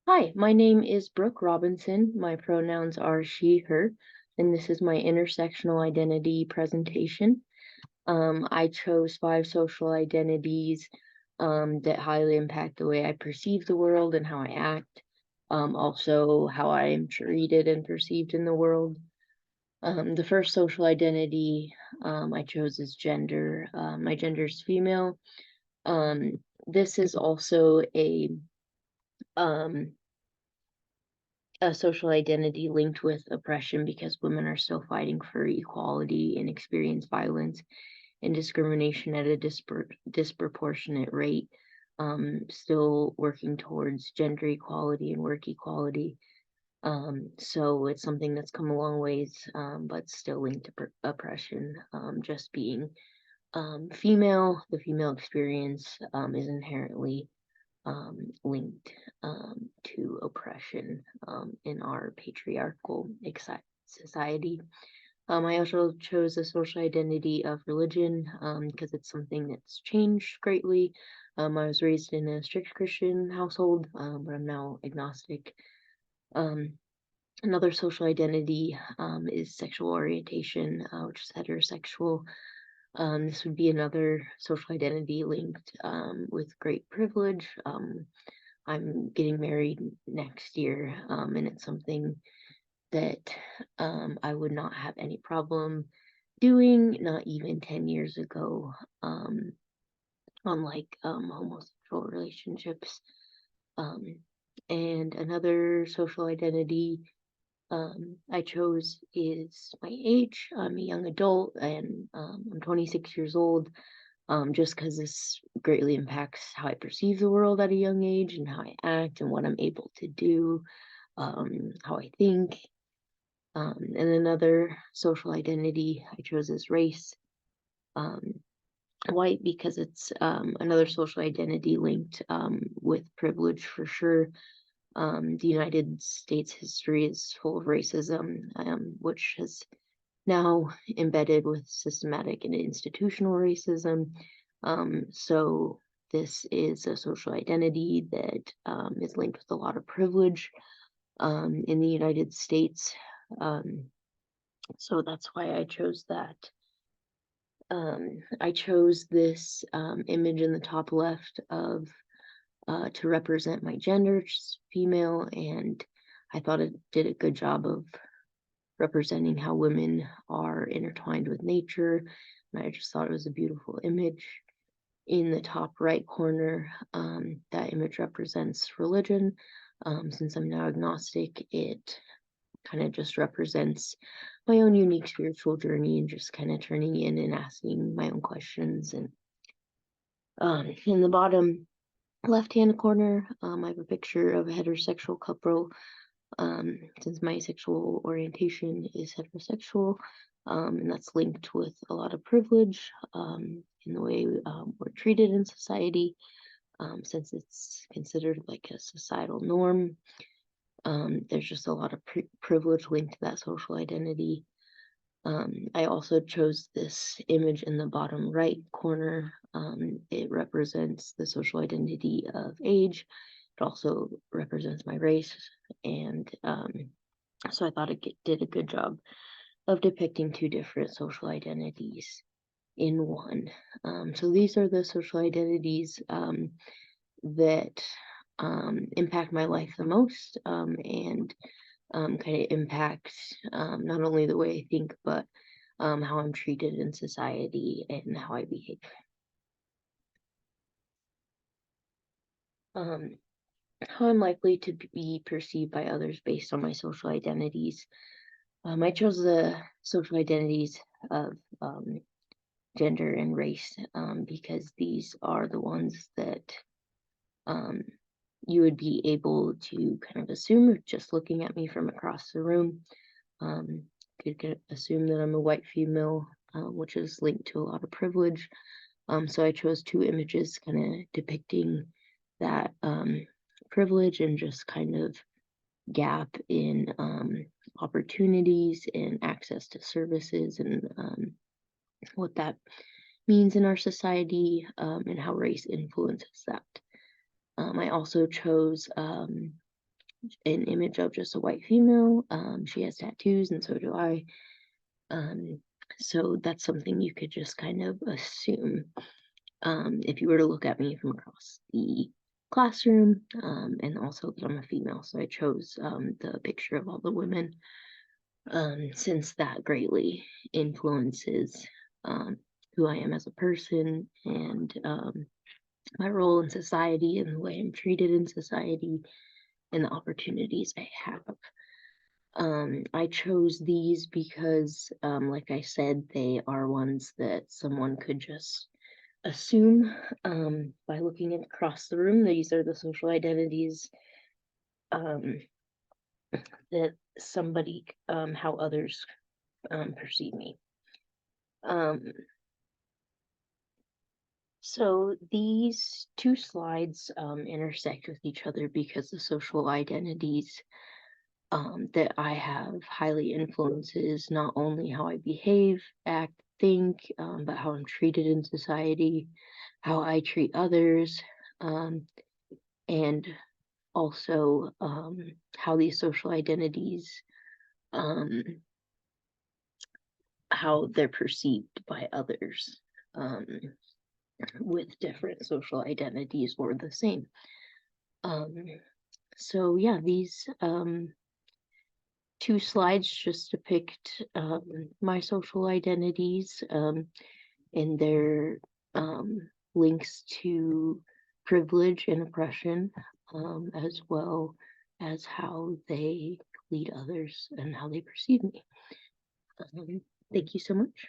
Hi, my name is Brooke Robinson. My pronouns are she, her, and this is my intersectional identity presentation. I chose 5 social identities that highly impact the way I perceive the world and how I act, also how I am treated and perceived in the world. The first social identity I chose is gender. My gender is female. This is also um, a social identity linked with oppression because women are still fighting for equality and experience violence and discrimination at a disproportionate rate, still working towards gender equality and work equality. So it's something that's come a long ways, but still linked to oppression. Just being female, the female experience is inherently linked to oppression in our patriarchal society. I also chose a social identity of religion because it's something that's changed greatly. I was raised in a strict Christian household, but I'm now agnostic. Um, Another social identity is sexual orientation, which is heterosexual. This would be another social identity linked with great privilege. I'm getting married next year, and it's something that I would not have any problem doing, not even 10 years ago, unlike homosexual relationships. Um, and another social identity I chose is my age. I'm a young adult and I'm 26 years old, just because this greatly impacts how I perceive the world at a young age and how I act and what I'm able to do, how I think. And another social identity I chose is race. Um, White because it's another social identity linked with privilege for sure. The United States history is full of racism, which has now embedded with systematic and institutional racism. So this is a social identity that is linked with a lot of privilege in the United States. Um, so that's why I chose that. I chose this image in the top left of to represent my gender, which is female, and I thought it did a good job of representing how women are intertwined with nature. And I just thought it was a beautiful image. In the top right corner, that image represents religion. Since I'm now agnostic, it kind of just represents my own unique spiritual journey and just kind of turning in and asking my own questions. And in the bottom left-hand corner, I have a picture of a heterosexual couple. Since my sexual orientation is heterosexual, and that's linked with a lot of privilege in the way we're treated in society, since it's considered like a societal norm. There's just a lot of privilege linked to that social identity. I also chose this image in the bottom right corner. It represents the social identity of age. It also represents my race. And so I thought it did a good job of depicting 2 different social identities in one. So these are the social identities that impact my life the most and kind of impact not only the way I think, but how I'm treated in society and how I behave. Um, how I'm likely to be perceived by others based on my social identities. I chose the social identities of gender and race because these are the ones that um, you would be able to kind of assume just looking at me from across the room. Could assume that I'm a white female, which is linked to a lot of privilege. So I chose 2 images kind of depicting that privilege and just kind of gap in opportunities and access to services, and what that means in our society, and how race influences that. I also chose an image of just a white female. She has tattoos, and so do I. So that's something you could just kind of assume if you were to look at me from across the classroom, and also that I'm a female. So I chose the picture of all the women, since that greatly influences who I am as a person, and my role in society, and the way I'm treated in society, and the opportunities I have. I chose these because, like I said, they are ones that someone could just assume by looking across the room. These are the social identities that somebody, how others perceive me. So these two slides intersect with each other because the social identities that I have highly influences not only how I behave, act, think, but how I'm treated in society, how I treat others, and also how these social identities, um, how they're perceived by others with different social identities or the same. So yeah, these two slides just depict my social identities, and their links to privilege and oppression, as well as how they lead others and how they perceive me. Thank you so much.